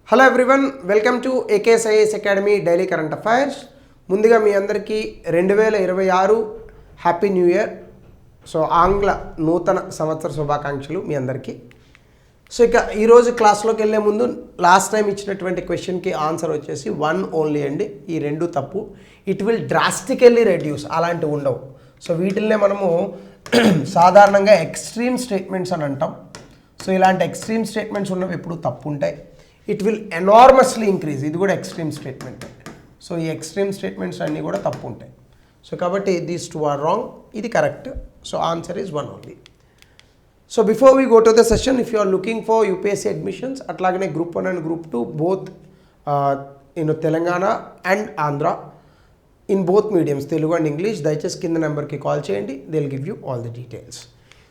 Hello everyone, welcome to ఏకేఎస్ఐఎస్ academy daily current affairs. ముందుగా మీ అందరికీ 2026 happy new year. So ఆంగ్ల నూతన సంవత్సర శుభాకాంక్షలు మీ అందరికీ. సో ఇక ఈరోజు క్లాస్లోకి వెళ్ళే ముందు లాస్ట్ టైం ఇచ్చినటువంటి క్వశ్చన్కి ఆన్సర్ వచ్చేసి 1 ఓన్లీ అండి. ఈ రెండు తప్పు. ఇట్ విల్ డ్రాస్టికల్లీ రెడ్యూస్, అలాంటివి ఉండవు. సో వీటిల్నే మనము సాధారణంగా ఎక్స్ట్రీమ్ స్టేట్మెంట్స్ అని అంటాం. సో ఇలాంటి ఎక్స్ట్రీమ్ స్టేట్మెంట్స్ ఉన్నవి ఎప్పుడు తప్పు ఉంటాయి. ఇట్ విల్ ఎనార్మస్లీ ఇంక్రీజ్, ఇది కూడా ఎక్స్ట్రీమ్ స్టేట్మెంట్. సో ఈ ఎక్స్ట్రీమ్ స్టేట్మెంట్స్ అన్నీ కూడా తప్పు ఉంటాయి. సో కాబట్టి దీస్ టూ ఆర్ రాంగ్, ఇది correct. So answer is 1 only. So before we go to the session, if you are looking for UPSC admissions, అట్లాగనే group 1 and group 2 both Telangana and Andhra in both mediums, Telugu and English, దయచేసి కింద నెంబర్కి call చేయండి. They will give you all the details.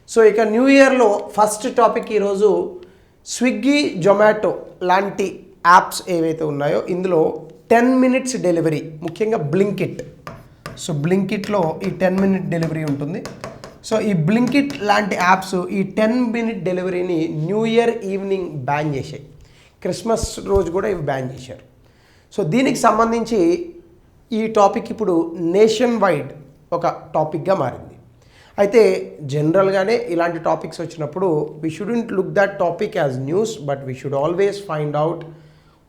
So ఇక new ఇయర్లో first topic ఈరోజు Swiggy, Zomato లాంటి apps ఏవైతే ఉన్నాయో ఇందులో 10 minutes డెలివరీ, ముఖ్యంగా బ్లింకిట్. సో బ్లింకిట్లో ఈ 10 minute డెలివరీ ఉంటుంది. సో ఈ బ్లింకిట్ లాంటి యాప్స్ ఈ 10 minute డెలివరీని న్యూ ఇయర్ ఈవినింగ్ బ్యాన్ చేశాయి. క్రిస్మస్ రోజు కూడా ఇవి బ్యాన్ చేశారు. సో దీనికి సంబంధించి ఈ టాపిక్ ఇప్పుడు నేషన్ వైడ్ ఒక టాపిక్గా మారింది. అయితే జనరల్గానే ఇలాంటి టాపిక్స్ వచ్చినప్పుడు we shouldn't look that topic as news, but we should always find out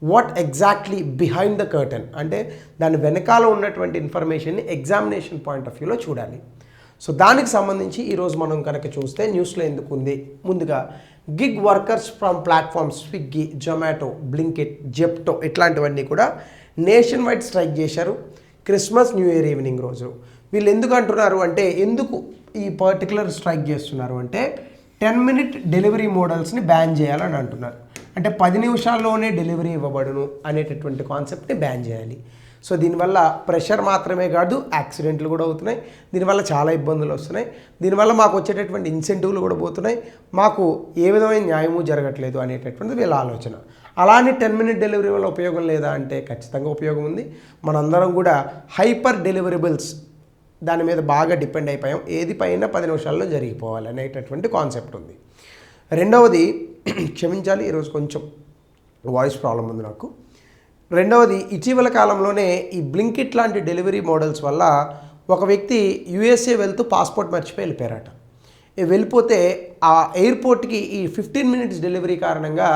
what exactly behind the curtain, అంటే దాని వెనకాల ఉన్నటువంటి ఇన్ఫర్మేషన్ని ఎగ్జామినేషన్ పాయింట్ ఆఫ్ వ్యూలో చూడాలి. సో దానికి సంబంధించి ఈరోజు మనం కనుక చూస్తే న్యూస్లో ఎందుకు ఉంది, ముందుగా gig workers from platforms Swiggy, Zomato, Blinkit, Zepto ఇట్లాంటివన్నీ కూడా నేషన్ వైడ్ స్ట్రైక్ చేశారు క్రిస్మస్, న్యూ ఇయర్ ఈవినింగ్ రోజు. వీళ్ళు ఎందుకు అంటున్నారు అంటే, ఎందుకు ఈ పర్టికులర్ స్ట్రైక్ చేస్తున్నారు అంటే 10 minute డెలివరీ మోడల్స్ని బ్యాన్ చేయాలని అంటున్నారు. అంటే 10 నిమిషాల్లోనే డెలివరీ ఇవ్వబడును అనేటటువంటి కాన్సెప్ట్ని బ్యాన్ చేయాలి. సో దీనివల్ల ప్రెషర్ మాత్రమే కాదు, యాక్సిడెంట్లు కూడా అవుతున్నాయి. దీనివల్ల చాలా ఇబ్బందులు వస్తున్నాయి. దీనివల్ల మాకు వచ్చేటటువంటి ఇన్సెంటివ్లు కూడా పోతున్నాయి. మాకు ఏ విధమైన న్యాయము జరగట్లేదు అనేటటువంటిది వీళ్ళ ఆలోచన. అలానే 10 minute డెలివరీ వల్ల ఉపయోగం లేదా అంటే ఖచ్చితంగా ఉపయోగం ఉంది. మనందరం కూడా హైపర్ డెలివరబుల్స్ దాని మీద బాగా డిపెండ్ అయిపోయాం. ఏది పైన 10 నిమిషాల్లో జరిగిపోవాలి అనేటటువంటి కాన్సెప్ట్ ఉంది. రెండవది, క్షమించాలి ఈరోజు కొంచెం వాయిస్ ప్రాబ్లం ఉంది నాకు. రెండవది, ఇటీవల కాలంలోనే ఈ బ్లింకిట్ లాంటి డెలివరీ మోడల్స్ వల్ల ఒక వ్యక్తి యూఎస్ఏ వెళ్తూ పాస్పోర్ట్ మర్చిపోయి వెళ్ళిపోయారట. వెళ్ళిపోతే ఆ ఎయిర్పోర్ట్కి ఈ 15 minutes డెలివరీ కారణంగా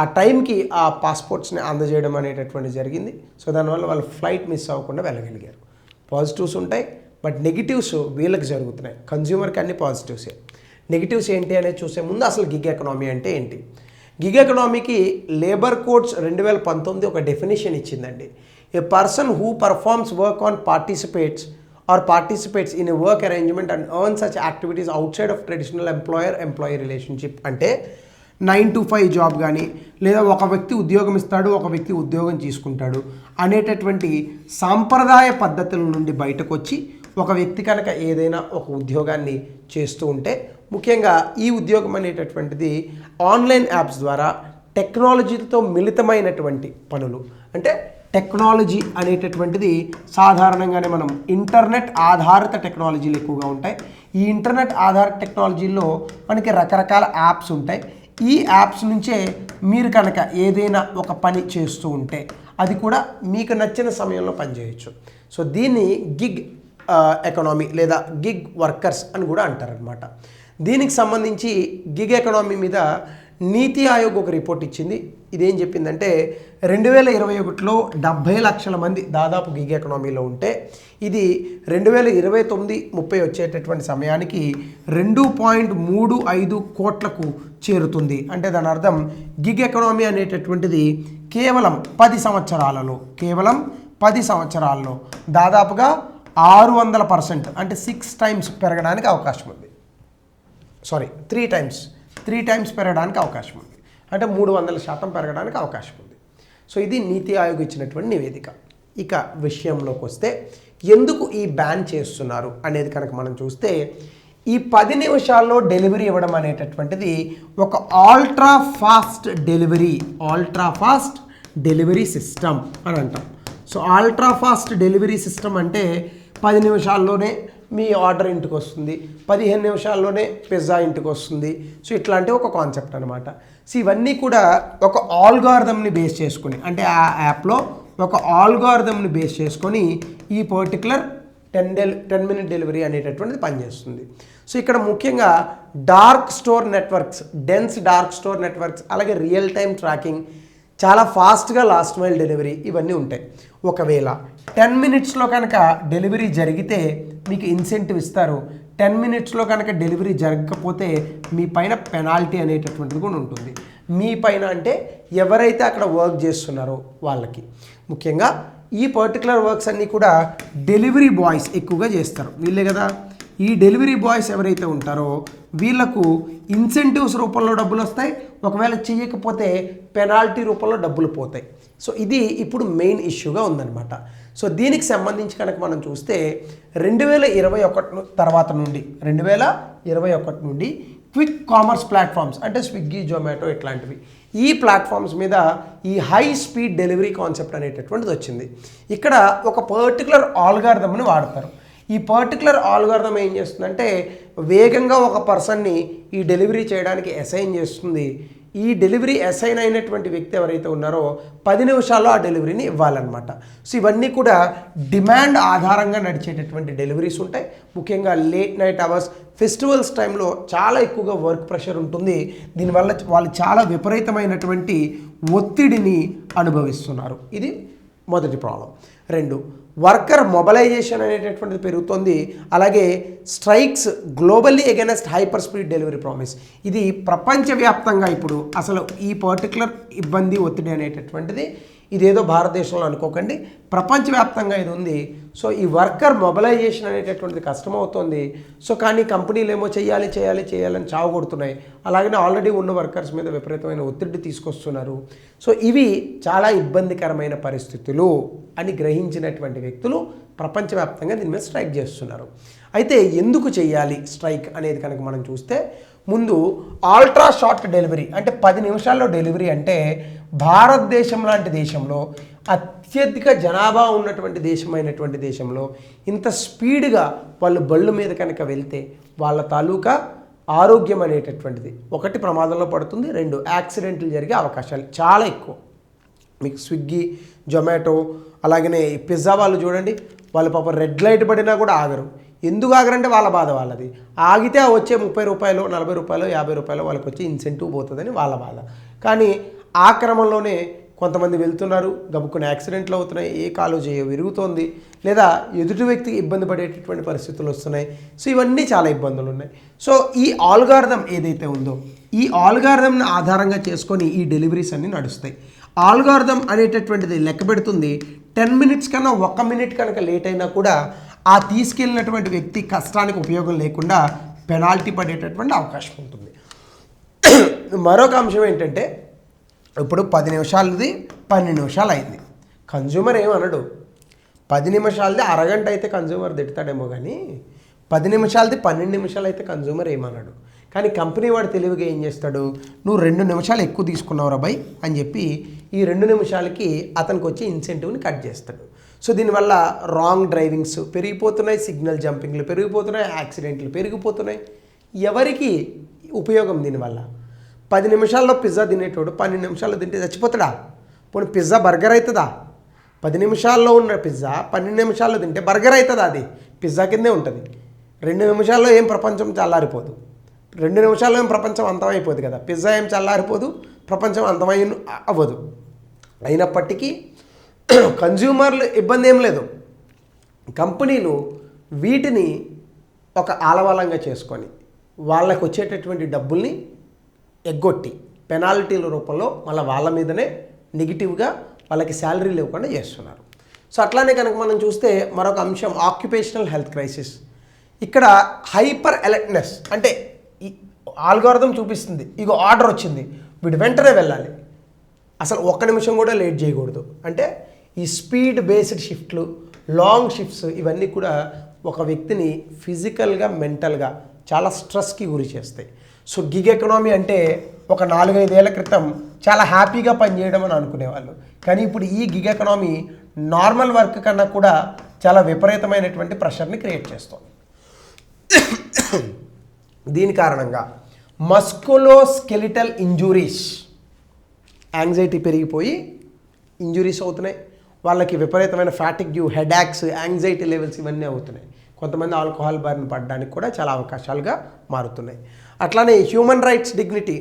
ఆ టైంకి ఆ పాస్పోర్ట్స్ని అందజేయడం అనేటటువంటి జరిగింది. సో దానివల్ల వాళ్ళు ఫ్లైట్ మిస్ అవ్వకుండా వెళ్ళగలిగారు. పాజిటివ్స్ ఉంటాయి, బట్ నెగిటివ్స్ వీళ్ళకి జరుగుతున్నాయి. కన్జ్యూమర్కి అన్ని పాజిటివ్సే. నెగిటివ్స్ ఏంటి అనేది చూసే ముందు అసలు గిగ్ ఎకనామీ అంటే ఏంటి? గిగ్ ఎకనామీకి లేబర్ కోడ్స్ 2019 ఒక డెఫినేషన్ ఇచ్చిందండి. A person who performs work on participates in a work arrangement and earn such activities outside of traditional employee relationship. అంటే 9 to 5 జాబ్ కానీ, లేదా ఒక వ్యక్తి ఉద్యోగం ఇస్తాడు, ఒక వ్యక్తి ఉద్యోగం తీసుకుంటాడు అనేటటువంటి సాంప్రదాయ పద్ధతుల నుండి బయటకు వచ్చి ఒక వ్యక్తి కనుక ఏదైనా ఒక ఉద్యోగాన్ని చేస్తూ ఉంటే, ముఖ్యంగా ఈ ఉద్యోగం అనేటటువంటిది ఆన్లైన్ యాప్స్ ద్వారా టెక్నాలజీతో మిళితమైనటువంటి పనులు. అంటే టెక్నాలజీ అనేటటువంటిది సాధారణంగానే మనం ఇంటర్నెట్ ఆధారిత టెక్నాలజీలు ఎక్కువగా ఉంటాయి. ఈ ఇంటర్నెట్ ఆధారిత టెక్నాలజీలో మనకి రకరకాల యాప్స్ ఉంటాయి. ఈ యాప్స్ నుంచే మీరు కనుక ఏదైనా ఒక పని చేస్తూ ఉంటే అది కూడా మీకు నచ్చిన సమయంలో పనిచేయచ్చు. సో దీన్ని గిగ్ ఎకనామీ లేదా గిగ్ వర్కర్స్ అని కూడా అంటారనమాట. దీనికి సంబంధించి గిగ్ ఎకనామీ మీద నీతి ఆయోగ్ ఒక రిపోర్ట్ ఇచ్చింది. ఇదేం చెప్పిందంటే 2021లో 70 లక్షల మంది దాదాపు గిగ్ ఎకనామీలో ఉంటే, ఇది 2029-30 వచ్చేటటువంటి సమయానికి 2.35 కోట్లకు చేరుతుంది. అంటే దాని అర్థం గిగ్ ఎకనామీ అనేటటువంటిది కేవలం 10 సంవత్సరాల్లో దాదాపుగా 600% అంటే 6 times పెరగడానికి అవకాశం ఉంది. 3 times పెరగడానికి అవకాశం ఉంది. అంటే 300% పెరగడానికి అవకాశం ఉంది. సో ఇది నీతి ఆయోగ్ ఇచ్చినటువంటి నివేదిక. ఇక విషయంలోకి వస్తే ఎందుకు ఈ బ్యాన్ చేస్తున్నారు అనేది కనుక మనం చూస్తే, ఈ 10 నిమిషాల్లో డెలివరీ ఇవ్వడం అనేటటువంటిది ఒక అల్ట్రా ఫాస్ట్ డెలివరీ సిస్టమ్ అని అంటాం. So ultra fast delivery system అంటే 10 నిమిషాల్లోనే మీ ఆర్డర్ ఇంటికి వస్తుంది, 15 నిమిషాల్లోనే పిజ్జా ఇంటికి వస్తుంది. సో ఇట్లాంటి ఒక కాన్సెప్ట్ అనమాట. సో ఇవన్నీ కూడా ఒక ఆల్గారిథంని బేస్ చేసుకుని, అంటే ఆ యాప్లో ఒక ఆల్గారిథంని బేస్ చేసుకొని ఈ పర్టికులర్ 10 మినిట్ డెలివరీ అనేటటువంటిది పనిచేస్తుంది. సో ఇక్కడ ముఖ్యంగా dark store networks, dense dark store networks, అలాగే రియల్ టైం ట్రాకింగ్, చాలా ఫాస్ట్గా లాస్ట్ మైల్ డెలివరీ ఇవన్నీ ఉంటాయి. ఒకవేళ 10 మినిట్స్లో కనుక డెలివరీ జరిగితే మీకు ఇన్సెంటివ్ ఇస్తారు. 10 మినిట్స్లో కనుక డెలివరీ జరగకపోతే మీ పైన పెనాల్టీ అనేటటువంటిది కూడా ఉంటుంది. మీ పైన అంటే ఎవరైతే అక్కడ వర్క్ చేస్తున్నారో వాళ్ళకి. ముఖ్యంగా ఈ పర్టికులర్ వర్క్స్ అన్నీ కూడా డెలివరీ బాయ్స్ ఎక్కువగా చేస్తారు, వీళ్ళే కదా. ఈ డెలివరీ బాయ్స్ ఎవరైతే ఉంటారో వీళ్ళకు ఇన్సెంటివ్స్ రూపంలో డబ్బులు వస్తాయి, ఒకవేళ చేయకపోతే పెనాల్టీ రూపంలో డబ్బులు పోతాయి. సో ఇది ఇప్పుడు మెయిన్ ఇష్యూగా ఉందన్నమాట. సో దీనికి సంబంధించి కనుక మనం చూస్తే 2021 తర్వాత నుండి 2021 నుండి క్విక్ కామర్స్ ప్లాట్ఫామ్స్ అంటే స్విగ్గీ, జొమాటో ఇట్లాంటివి, ఈ ప్లాట్ఫామ్స్ మీద ఈ హై స్పీడ్ డెలివరీ కాన్సెప్ట్ అనేటటువంటిది వచ్చింది. ఇక్కడ ఒక పర్టికులర్ ఆల్గారిథంని వాడతారు. ఈ పర్టికులర్ ఆల్గారిథం ఏం చేస్తుందంటే వేగంగా ఒక పర్సన్ని ఈ డెలివరీ చేయడానికి అసైన్ చేస్తుంది. ఈ డెలివరీ అసైన్ అయినటువంటి వ్యక్తి ఎవరైతే ఉన్నారో 10 నిమిషాల్లో ఆ డెలివరీని ఇవ్వాలన్నమాట. సో ఇవన్నీ కూడా డిమాండ్ ఆధారంగా నడిచేటటువంటి డెలివరీస్ ఉంటాయి. ముఖ్యంగా లేట్ నైట్ అవర్స్, ఫెస్టివల్స్ టైంలో చాలా ఎక్కువగా వర్క్ ప్రెషర్ ఉంటుంది. దీనివల్ల వాళ్ళు చాలా విపరీతమైనటువంటి ఒత్తిడిని అనుభవిస్తున్నారు. ఇది మొదటి ప్రాబ్లం. 2, వర్కర్ మొబలైజేషన్ అనేటటువంటిది పెరుగుతుంది. అలాగే strikes globally against hyper speed delivery promise. ఇది ప్రపంచవ్యాప్తంగా ఇప్పుడు అసలు ఈ పర్టికులర్ ఇబ్బంది, ఒత్తిడి అనేటటువంటిది ఇదేదో భారతదేశంలో అనుకోకండి, ప్రపంచవ్యాప్తంగా ఇది ఉంది. సో ఈ వర్కర్ మొబలైజేషన్ అనేటటువంటిది కష్టమవుతుంది. సో కానీ కంపెనీలు ఏమో చేయాలని చావగొడుతున్నాయి. అలాగనే ఆల్రెడీ ఉన్న వర్కర్స్ మీద విపరీతమైన ఒత్తిడి తీసుకొస్తున్నారు. సో ఇవి చాలా ఇబ్బందికరమైన పరిస్థితులు అని గ్రహించినటువంటి వ్యక్తులు ప్రపంచవ్యాప్తంగా దీని మీద స్ట్రైక్ చేస్తున్నారు. అయితే ఎందుకు చేయాలి స్ట్రైక్ అనేది కనుక మనం చూస్తే, ముందు అల్ట్రా షార్ట్ డెలివరీ అంటే 10 నిమిషాల్లో డెలివరీ అంటే భారతదేశం లాంటి దేశంలో, అత్యధిక జనాభా ఉన్నటువంటి దేశమైనటువంటి దేశంలో ఇంత స్పీడ్గా వాళ్ళు బళ్ళు మీద కనుక వెళ్తే వాళ్ళ తాలూకా ఆరోగ్యం అనేటటువంటిది ఒకటి ప్రమాదంలో పడుతుంది, 2 యాక్సిడెంట్లు జరిగే అవకాశాలు చాలా ఎక్కువ. మీకు స్విగ్గీ, జొమాటో అలాగనే పిజ్జా వాళ్ళు చూడండి, వాళ్ళు పాపం రెడ్ లైట్ పడినా కూడా ఆగరు. ఎందుకు ఆగరంటే వాళ్ళ బాధ వాళ్ళది. ఆగితే ఆ వచ్చే 30 రూపాయలు, 40 రూపాయలు, 50 రూపాయలు వాళ్ళకి వచ్చి ఇన్సెంటివ్ పోతుందని వాళ్ళ బాధ. కానీ ఆ క్రమంలోనే కొంతమంది వెళ్తున్నారు, గబుక్కుని యాక్సిడెంట్లు అవుతున్నాయి, ఏ కాలు చేయ విరుగుతోంది, లేదా ఎదుటి వ్యక్తికి ఇబ్బంది పడేటటువంటి పరిస్థితులు వస్తున్నాయి. సో ఇవన్నీ చాలా ఇబ్బందులు ఉన్నాయి. సో ఈ ఆల్గారిథం ఏదైతే ఉందో ఈ ఆల్గారిథంని ఆధారంగా చేసుకొని ఈ డెలివరీస్ అన్నీ నడుస్తాయి. ఆల్గారిథం అనేటటువంటిది లెక్క పెడుతుంది 10 మినిట్స్ కన్నా 1 మినిట్ కనుక లేట్ అయినా కూడా ఆ తీసుకెళ్ళినటువంటి వ్యక్తి కష్టానికి ఉపయోగం లేకుండా పెనాల్టీ పడేటటువంటి అవకాశం ఉంటుంది. మరొక అంశం ఏంటంటే, ఇప్పుడు 10 నిమిషాలది 12 నిమిషాలు అయింది, కన్జ్యూమర్ ఏమనడు. 10 నిమిషాలది అరగంట అయితే కన్జ్యూమర్ తిడతాడేమో, కానీ 10 నిమిషాలది 12 నిమిషాలు అయితే కన్జ్యూమర్ ఏమన్నాడు. కానీ కంపెనీ వాడు తెలివిగా ఏం చేస్తాడు, నువ్వు 2 నిమిషాలు ఎక్కువ తీసుకున్నావు రా బై అని చెప్పి ఈ 2 నిమిషాలకి అతనికి వచ్చి ఇన్సెంటివ్ని కట్ చేస్తాడు. సో దీనివల్ల రాంగ్ డ్రైవింగ్స్ పెరిగిపోతున్నాయి, సిగ్నల్ జంపింగ్లు పెరిగిపోతున్నాయి, యాక్సిడెంట్లు పెరిగిపోతున్నాయి. ఎవరికి ఉపయోగం దీనివల్ల? 10 నిమిషాల్లో పిజ్జా తినేటోడు 12 నిమిషాల్లో తింటే చచ్చిపోతాడా? పోనీ పిజ్జా బర్గర్ అవుతుందా? 10 నిమిషాల్లో ఉన్న పిజ్జా 12 నిమిషాల్లో తింటే బర్గర్ అవుతుందా? అది పిజ్జా కిందే ఉంటుంది. 2 నిమిషాల్లో ఏం ప్రపంచం చల్లారిపోదు, 2 నిమిషాల్లో ఏం ప్రపంచం అంతమైపోదు కదా. పిజ్జా ఏం చల్లారిపోదు, ప్రపంచం అవ్వదు. అయినప్పటికీ కన్జ్యూమర్లు ఇబ్బంది ఏం లేదు, కంపెనీలు వీటిని ఒక ఆలవాలంగా చేసుకొని వాళ్ళకు వచ్చేటటువంటి డబ్బుల్ని ఎగ్గొట్టి పెనాల్టీల రూపంలో మళ్ళీ వాళ్ళ మీదనే నెగిటివ్గా వాళ్ళకి శాలరీలు ఇవ్వకుండా చేస్తున్నారు. సో అట్లానే కనుక మనం చూస్తే మరొక అంశం ఆక్యుపేషనల్ హెల్త్ క్రైసిస్. ఇక్కడ హైపర్ అలర్ట్నెస్ అంటే ఈ ఆల్గారిథం చూపిస్తుంది, ఇగో ఆర్డర్ వచ్చింది, వీడు వెంటనే వెళ్ళాలి, అసలు 1 నిమిషం కూడా లేట్ చేయకూడదు. అంటే ఈ స్పీడ్ బేస్డ్ షిఫ్ట్లు, లాంగ్ షిఫ్ట్స్ ఇవన్నీ కూడా ఒక వ్యక్తిని ఫిజికల్గా, మెంటల్గా చాలా స్ట్రెస్కి గురి చేస్తాయి. సో గిగ్ ఎకనామీ అంటే ఒక 4-5 ఏళ్ల క్రితం చాలా హ్యాపీగా పనిచేయడం అని అనుకునేవాళ్ళు. కానీ ఇప్పుడు ఈ గిగ్ ఎకనామీ నార్మల్ వర్క్ కన్నా కూడా చాలా విపరీతమైనటువంటి ప్రెషర్ని క్రియేట్ చేస్తుంది. దీని కారణంగా మస్కులోస్కెలిటల్ ఇంజురీస్, యాంగ్జైటీ పెరిగిపోయి ఇంజురీస్ అవుతున్నాయి. వాళ్ళకి విపరీతమైన ఫ్యాటిగ్యూ, హెడాక్స్, యాంగ్జైటీ లెవెల్స్ ఇవన్నీ అవుతున్నాయి. కొంతమంది ఆల్కహాల్ బారిన పడడానికి కూడా చాలా అవకాశాలుగా మారుతున్నాయి. అట్లానే human rights dignity,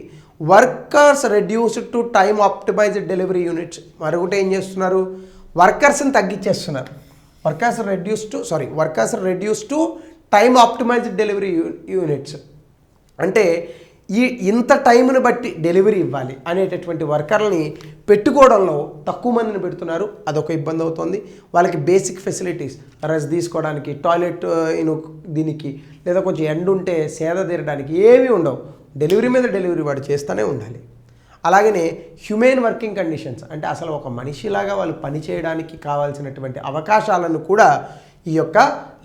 workers reduced to time optimised delivery units. మరొకటి ఏం చేస్తున్నారు, వర్కర్స్ని తగ్గించేస్తున్నారు. Workers reduce to time optimised delivery units అంటే ఇంత టైంని బట్టి డెలివరీ ఇవ్వాలి అనేటటువంటి వర్కర్లని పెట్టుకోవడంలో తక్కువ మందిని పెడుతున్నారు. అదొక ఇబ్బంది అవుతుంది. వాళ్ళకి బేసిక్ ఫెసిలిటీస్, రెస్ట్ తీసుకోవడానికి, టాయిలెట్ దీనికి, లేదా కొంచెం ఎండ ఉంటే సేద తీరడానికి ఏమీ ఉండవు. డెలివరీ మీద డెలివరీ వాడు చేస్తూనే ఉండాలి. అలాగనే హ్యూమెన్ వర్కింగ్ కండిషన్స్ అంటే అసలు ఒక మనిషిలాగా వాళ్ళు పని చేయడానికి కావాల్సినటువంటి అవకాశాలను కూడా ఈ యొక్క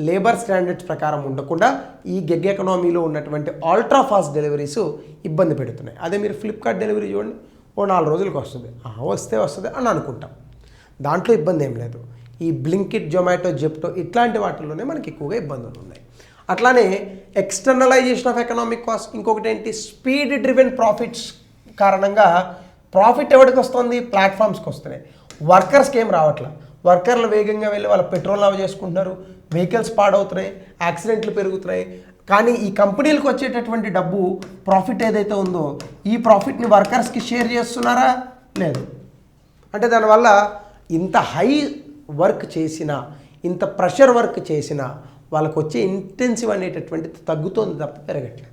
లేబర్ స్టాండర్డ్స్ ప్రకారం ఉండకుండా ఈ గిగ్ ఎకనామీలో ఉన్నటువంటి అల్ట్రా ఫాస్ట్ డెలివరీస్ ఇబ్బంది పెడుతున్నాయి. అదే మీరు ఫ్లిప్కార్ట్ డెలివరీ చూడండి, ఓ 4 రోజులకు వస్తుంది, వస్తుంది అని అనుకుంటాం. దాంట్లో ఇబ్బంది ఏం లేదు. ఈ బ్లింకిట్, జొమాటో, జెప్టో ఇట్లాంటి వాటిల్లోనే మనకి ఎక్కువగా ఇబ్బందులు ఉన్నాయి. అట్లానే ఎక్స్టర్నలైజేషన్ ఆఫ్ ఎకనామిక్ కాస్ట్. ఇంకొకటి ఏంటి, స్పీడ్ డ్రివెన్ ప్రాఫిట్స్ కారణంగా ప్రాఫిట్ ఎవరికి వస్తుంది, ప్లాట్ఫామ్స్కి వస్తున్నాయి. వర్కర్స్కి ఏం రావట్లా. వర్కర్లు వేగంగా వెళ్ళి వాళ్ళ పెట్రోల్ లావ్ చేసుకుంటున్నారు, వెహికల్స్ పాడవుతున్నాయి, యాక్సిడెంట్లు పెరుగుతున్నాయి. కానీ ఈ కంపెనీలకు వచ్చేటటువంటి డబ్బు, ప్రాఫిట్ ఏదైతే ఉందో ఈ ప్రాఫిట్ని వర్కర్స్కి షేర్ చేస్తున్నారా, లేదు. అంటే దానివల్ల ఇంత హై వర్క్ చేసినా, ఇంత ప్రెషర్ వర్క్ చేసినా వాళ్ళకు వచ్చే ఇంటెన్సివ్ అనేటటువంటిది తగ్గుతోంది తప్ప పెరగట్లేదు.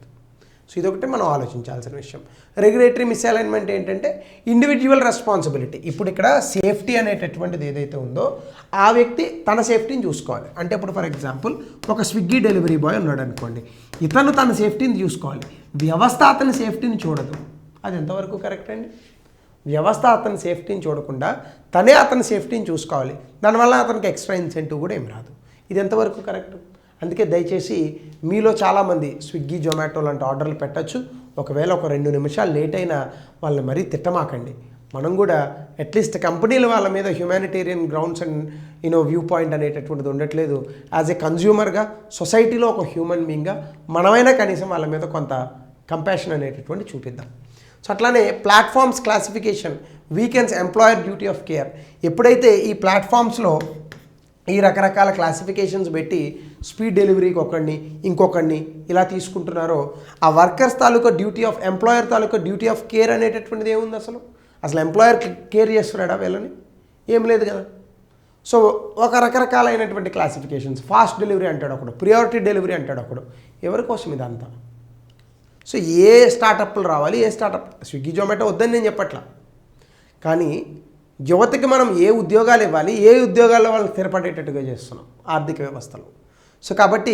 సో ఇదొకటి మనం ఆలోచించాల్సిన విషయం. రెగ్యులేటరీ మిస్అలైన్మెంట్ ఏంటంటే ఇండివిజువల్ రెస్పాన్సిబిలిటీ. ఇప్పుడు ఇక్కడ సేఫ్టీ అనేటటువంటిది ఏదైతే ఉందో ఆ వ్యక్తి తన సేఫ్టీని చూసుకోవాలి. అంటే ఇప్పుడు ఫర్ ఎగ్జాంపుల్ ఒక స్విగ్గీ డెలివరీ బాయ్ ఉన్నాడు అనుకోండి, ఇతను తన సేఫ్టీని చూసుకోవాలి, వ్యవస్థ అతని సేఫ్టీని చూడదు. అది ఎంతవరకు కరెక్ట్ అండి? వ్యవస్థ అతని సేఫ్టీని చూడకుండా తనే అతని సేఫ్టీని చూసుకోవాలి. దానివల్ల అతనికి ఎక్స్ట్రా ఇన్సెంటివ్ కూడా ఏం రాదు. ఇది ఎంతవరకు కరెక్ట్? అందుకే దయచేసి మీలో చాలామంది స్విగ్గీ, జొమాటో లాంటి ఆర్డర్లు పెట్టచ్చు. ఒకవేళ ఒక 2 నిమిషాలు లేట్ అయినా వాళ్ళని మరీ తిట్టమాకండి. మనం కూడా అట్లీస్ట్ కంపెనీల వాళ్ళ మీద humanitarian grounds and view point అనేటటువంటిది ఉండట్లేదు. యాజ్ ఏ కన్జ్యూమర్గా, సొసైటీలో ఒక హ్యూమన్ బీయింగ్గా మనమైనా కనీసం వాళ్ళ మీద కొంత కంపాషన్ అనేటటువంటి చూపిద్దాం. సో అట్లానే platforms classification weakens employer duty of care. ఎప్పుడైతే ఈ ప్లాట్ఫామ్స్లో ఈ రకరకాల క్లాసిఫికేషన్స్ పెట్టి స్పీడ్ డెలివరీకి ఒకడిని, ఇంకొకడిని ఇలా తీసుకుంటున్నారో ఆ workers taluka duty of, employer taluka duty of care అనేటటువంటిది ఏముంది? అసలు ఎంప్లాయర్ కేర్ చేస్తున్నాడా వీళ్ళని? ఏం లేదు కదా. సో ఒక రకరకాలైనటువంటి క్లాసిఫికేషన్స్, ఫాస్ట్ డెలివరీ అంటాడు ఒకడు, ప్రియారిటీ డెలివరీ అంటాడు ఒకడు. ఎవరి కోసం ఇదంతా? సో ఏ స్టార్టప్లు రావాలి, ఏ స్టార్టప్, స్విగ్గీ, జొమాటో వద్దని నేను చెప్పట్లా, కానీ యువతకి మనం ఏ ఉద్యోగాలు ఇవ్వాలి, ఏ ఉద్యోగాల్లో వాళ్ళని స్థిరపడేటట్టుగా చేస్తున్నాం ఆర్థిక వ్యవస్థలో. సో కాబట్టి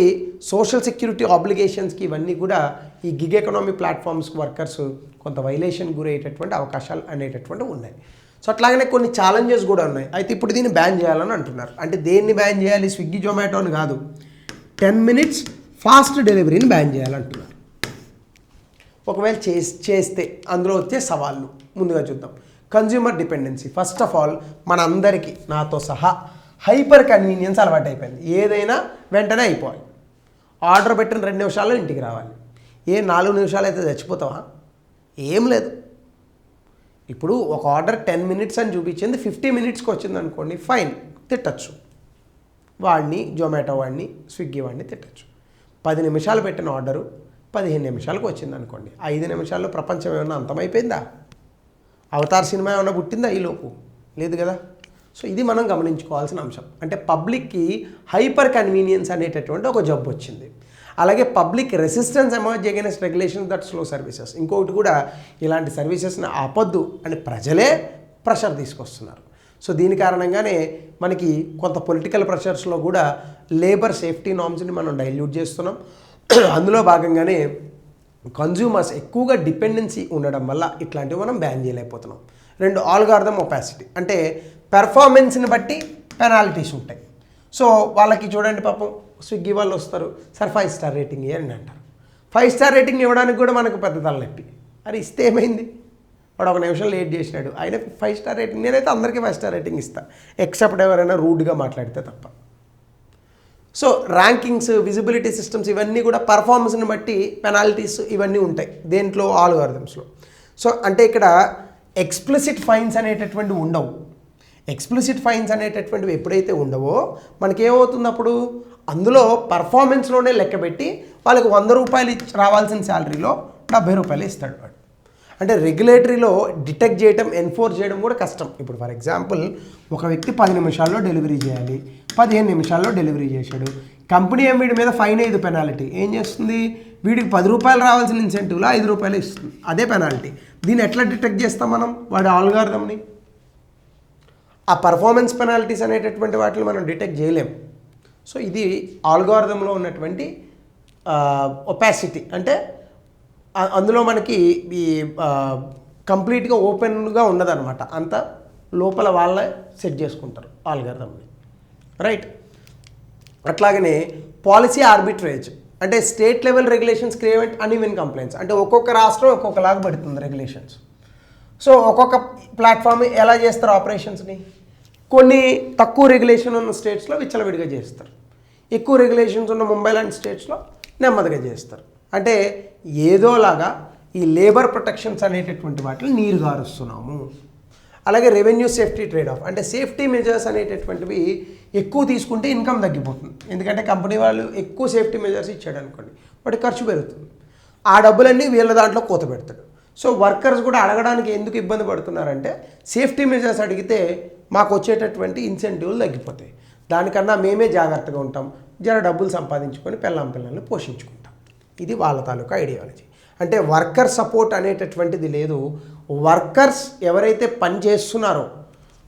సోషల్ సెక్యూరిటీ ఆబ్లిగేషన్స్కి ఇవన్నీ కూడా ఈ గిగ్ ఎకనామీ ప్లాట్ఫామ్స్కి వర్కర్స్ కొంత వైలేషన్ గురయ్యేటటువంటి అవకాశాలు అనేటటువంటివి ఉన్నాయి. సో అట్లాగనే కొన్ని ఛాలెంజెస్ కూడా ఉన్నాయి. అయితే ఇప్పుడు దీన్ని బ్యాన్ చేయాలని అంటున్నారు. అంటే దేన్ని బ్యాన్ చేయాలి? స్విగ్గీ, జొమాటో అని కాదు, 10 minutes ఫాస్ట్ డెలివరీని బ్యాన్ చేయాలంటున్నారు. ఒకవేళ చేస్తే అందులో వచ్చే సవాళ్ళు ముందుగా చూద్దాం. Consumer dependency. First of all మన అందరికీ, నాతో సహా, హైపర్ కన్వీనియన్స్ అలవాటు అయిపోయింది. ఏదైనా వెంటనే అయిపోవాలి. ఆర్డర్ పెట్టిన 2 నిమిషాల్లో ఇంటికి రావాలి. 4 నిమిషాలు అయితే చచ్చిపోతావా? ఏం లేదు. ఇప్పుడు ఒక ఆర్డర్ 10 minutes అని చూపించింది, 50 minutesకి వచ్చింది అనుకోండి, ఫైన్, తిట్టచ్చు వాడిని, జొమాటో వాడిని, స్విగ్గీ వాడిని తిట్టచ్చు. 10 నిమిషాలు పెట్టిన ఆర్డరు 15 నిమిషాలకు వచ్చింది అనుకోండి, 5 నిమిషాల్లో ప్రపంచం ఏమన్నా అంతమైపోయిందా? అవతార్ సినిమా ఏమన్నా పుట్టిందా ఈలోపు? లేదు కదా. సో ఇది మనం గమనించుకోవాల్సిన అంశం. అంటే పబ్లిక్కి హైపర్ కన్వీనియన్స్ అనేటటువంటి ఒక జబ్బు వచ్చింది. అలాగే public resistance emerge against regulation that slow services. ఇంకొకటి కూడా, ఇలాంటి సర్వీసెస్ని ఆపొద్దు అని ప్రజలే ప్రెషర్ తీసుకొస్తున్నారు. సో దీని కారణంగానే మనకి కొంత పొలిటికల్ ప్రెషర్స్లో కూడా లేబర్ సేఫ్టీ నార్మ్స్ని మనం డైల్యూట్ చేస్తున్నాం. అందులో భాగంగానే కన్జ్యూమర్స్ ఎక్కువగా డిపెండెన్సీ ఉండడం వల్ల ఇట్లాంటివి మనం బ్యాన్ చేయలేకపోతున్నాం. 2, ఆల్గారిథమ్ ఒపాసిటీ. అంటే పెర్ఫార్మెన్స్ని బట్టి పెనాల్టీస్ ఉంటాయి. సో వాళ్ళకి చూడండి, పాపం స్విగ్గీ వాళ్ళు వస్తారు, సార్ 5 star రేటింగ్ ఇవ్వండి అంటారు. 5 star రేటింగ్ ఇవ్వడానికి కూడా మనకు పెద్ద తలనొప్పి. అది ఇస్తే ఏమైంది? వాడు 1 నిమిషం లేట్ చేసినాడు, ఆయన 5 star రేటింగ్. నేనైతే అందరికీ 5 star రేటింగ్ ఇస్తాను, ఎక్సెప్ట్ ఎవరైనా రూడ్గా మాట్లాడితే తప్ప. సో ర్యాంకింగ్స్, విజిబిలిటీ సిస్టమ్స్ ఇవన్నీ కూడా పర్ఫార్మెన్స్ని బట్టి పెనాల్టీస్ ఇవన్నీ ఉంటాయి దేంట్లో, ఆల్గారిథమ్స్లో. సో అంటే ఇక్కడ ఎక్స్ప్లిసిట్ ఫైన్స్ అనేటటువంటివి ఉండవు. ఎక్స్ప్లిసిట్ ఫైన్స్ అనేటటువంటివి ఎప్పుడైతే ఉండవో మనకేమవుతుంది, అప్పుడు అందులో పర్ఫార్మెన్స్లోనే లెక్కబెట్టి వాళ్ళకి 100 రూపాయలు రావాల్సిన శాలరీలో 70 రూపాయలు ఇస్తాడు వాడు. అంటే రెగ్యులేటరీలో డిటెక్ట్ చేయడం, ఎన్ఫోర్స్ చేయడం కూడా కష్టం. ఇప్పుడు ఫర్ ఎగ్జాంపుల్ ఒక వ్యక్తి 10 నిమిషాల్లో డెలివరీ చేయాలి, 15 నిమిషాల్లో డెలివరీ చేశాడు. కంపెనీ వీడి మీద ఫైన్ 5 పెనాల్టీ ఏం చేస్తుంది, వీడికి 10 రూపాయలు రావాల్సిన ఇన్సెంటివ్లో 5 రూపాయలు ఇస్తుంది, అదే పెనాల్టీ. దీన్ని ఎట్లా డిటెక్ట్ చేస్తాం మనం, వాడి ఆల్గారిథంని? ఆ పర్ఫార్మెన్స్ పెనాల్టీస్ అనేటటువంటి వాటిని మనం డిటెక్ట్ చేయలేం. సో ఇది ఆల్గారిథంలో ఉన్నటువంటి ఒపాసిటీ. అంటే అందులో మనకి ఈ కంప్లీట్గా ఓపెన్గా ఉండదన్నమాట, అంత లోపల వాళ్ళే సెట్ చేసుకుంటారు ఆల్గారిథంని, రైట్. అట్లాగనే పాలసీ ఆర్బిట్రేజ్, అంటే state level regulations create uneven complaints. అంటే ఒక్కొక్క రాష్ట్రం ఒక్కొక్కలాగా పెడుతుంది రెగ్యులేషన్స్. సో ఒక్కొక్క ప్లాట్ఫామ్ ఎలా చేస్తారు ఆపరేషన్స్ని, కొన్ని తక్కువ రెగ్యులేషన్ ఉన్న స్టేట్స్లో విచ్చలవిడిగా చేస్తారు, ఎక్కువ రెగ్యులేషన్స్ ఉన్న ముంబై లాంటి స్టేట్స్లో నెమ్మదిగా చేస్తారు. అంటే ఏదోలాగా ఈ లేబర్ ప్రొటెక్షన్స్ అనేటటువంటి వాటిని నీరు గారుస్తున్నాము. అలాగే రెవెన్యూ సేఫ్టీ ట్రేడ్ ఆఫ్, అంటే సేఫ్టీ మెజర్స్ అనేటటువంటివి ఎక్కువ తీసుకుంటే ఇన్కమ్ తగ్గిపోతుంది. ఎందుకంటే కంపెనీ వాళ్ళు ఎక్కువ సేఫ్టీ మెజర్స్ ఇచ్చాడు అనుకోండి, వాటి ఖర్చు పెరుగుతుంది, ఆ డబ్బులన్నీ వీళ్ళ దాంట్లో కోత పెడతాడు. సో వర్కర్స్ కూడా అడగడానికి ఎందుకు ఇబ్బంది పడుతున్నారంటే, సేఫ్టీ మెజర్స్ అడిగితే మాకు వచ్చేటటువంటి ఇన్సెంటివ్లు తగ్గిపోతాయి, దానికన్నా మేమే జాగ్రత్తగా ఉంటాం, జర డబ్బులు సంపాదించుకొని పిల్లల్ని పోషించుకుంటాం. ఇది వాళ్ళ తాలూకా ఐడియాలజీ. అంటే వర్కర్ సపోర్ట్ అనేటటువంటిది లేదు. వర్కర్స్ ఎవరైతే పని చేస్తున్నారో,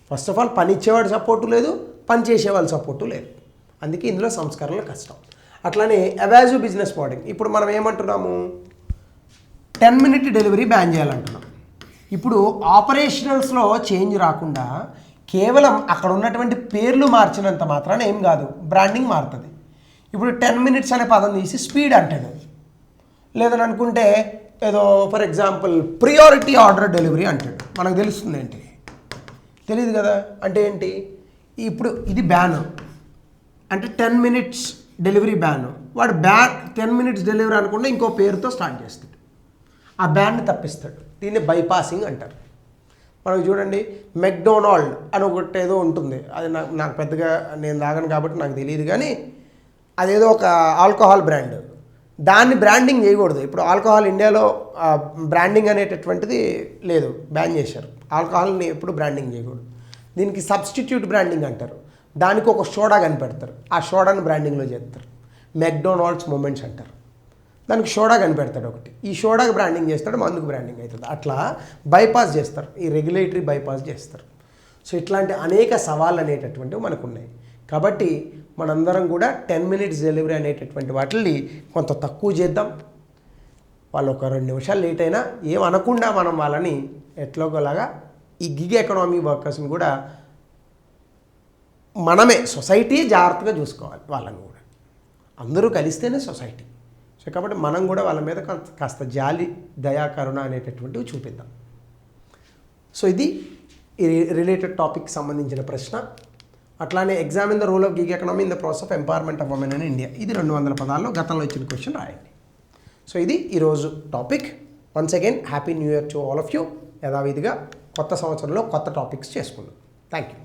ఫస్ట్ ఆఫ్ ఆల్ పని ఇచ్చేవాడి సపోర్టు లేదు, పని చేసేవాళ్ళ సపోర్టు లేదు. అందుకే ఇందులో సంస్కరణలు కష్టం. అట్లానే అవాజివ్ బిజినెస్ మోడలింగ్. ఇప్పుడు మనం ఏమంటున్నాము, 10 మినిట్ డెలివరీ బ్యాన్ చేయాలంటున్నాం. ఇప్పుడు ఆపరేషనల్స్లో చేంజ్ రాకుండా కేవలం అక్కడ ఉన్నటువంటి పేర్లు మార్చినంత మాత్రాన ఏం కాదు, బ్రాండింగ్ మారుతుంది. ఇప్పుడు 10 మినిట్స్ అనే పదం తీసి స్పీడ్ అంటాడు, లేదని అనుకుంటే ఏదో for example priority order delivery అంటాడు. మనకు తెలుస్తుంది ఏంటి, తెలియదు కదా. అంటే ఏంటి, ఇప్పుడు ఇది బ్యాన్, అంటే 10 మినిట్స్ డెలివరీ బ్యాన్. వాడు 10 మినిట్స్ డెలివరీ అనుకుంటే ఇంకో పేరుతో స్టార్ట్ చేస్తాడు, ఆ బ్యాన్ని తప్పిస్తాడు. దీన్ని బైపాసింగ్ అంటారు. మనకు చూడండి, మెక్డొనాల్డ్ అని ఒకటి ఏదో ఉంటుంది, అది నాకు పెద్దగా నేను తాగను కాబట్టి నాకు తెలియదు, కానీ అదేదో ఒక ఆల్కహాల్ బ్రాండ్, దాన్ని బ్రాండింగ్ చేయకూడదు. ఇప్పుడు ఆల్కహాల్ ఇండియాలో బ్రాండింగ్ అనేటటువంటిది లేదు, బ్యాన్ చేశారు. ఆల్కహాల్ని ఎప్పుడు బ్రాండింగ్ చేయకూడదు. దీనికి సబ్స్టిట్యూట్ బ్రాండింగ్ అంటారు. దానికి ఒక సోడా కనిపెడతారు, ఆ సోడాని బ్రాండింగ్లో చేస్తారు. మెక్డొనాల్డ్స్ మూమెంట్స్ అంటారు, దానికి సోడా కనిపెడతాడు ఒకటి, ఈ సోడాకి బ్రాండింగ్ చేస్తాడు, మందుకు బ్రాండింగ్ అవుతుంది. అట్లా బైపాస్ చేస్తారు, ఈ రెగ్యులేటరీ బైపాస్ చేస్తారు. సో ఇట్లాంటి అనేక సవాళ్ళు అనేటటువంటివి మనకు ఉన్నాయి. కాబట్టి మనందరం కూడా 10 మినిట్స్ డెలివరీ అనేటటువంటి వాటిని కొంత తక్కువ చేద్దాం. వాళ్ళు ఒక 2 నిమిషాలు లేట్ అయినా ఏం అనకుండా మనం వాళ్ళని ఎట్లాగోలాగా ఈ గిగ్ ఎకనామీ వర్కర్స్ని కూడా మనమే, సొసైటీ జాగ్రత్తగా చూసుకోవాలి. వాళ్ళని కూడా అందరూ కలిస్తేనే సొసైటీ. సో కాబట్టి మనం కూడా వాళ్ళ మీద కాస్త జాలి, దయాకరుణ అనేటటువంటివి చూపిద్దాం. సో ఇది ఈ రిలేటెడ్ టాపిక్ సంబంధించిన ప్రశ్న. అట్లానే examine the role of gig economy in the process of empowerment of women in India, ఇది 200 పదాల్లో గతంలో ఇచ్చిన క్వశ్చన్ రాయండి. సో ఇది ఈరోజు topic. Once again happy new year to all of you. యథావిధిగా కొత్త సంవత్సరంలో కొత్త టాపిక్స్ చేసుకుందాం. Thank you.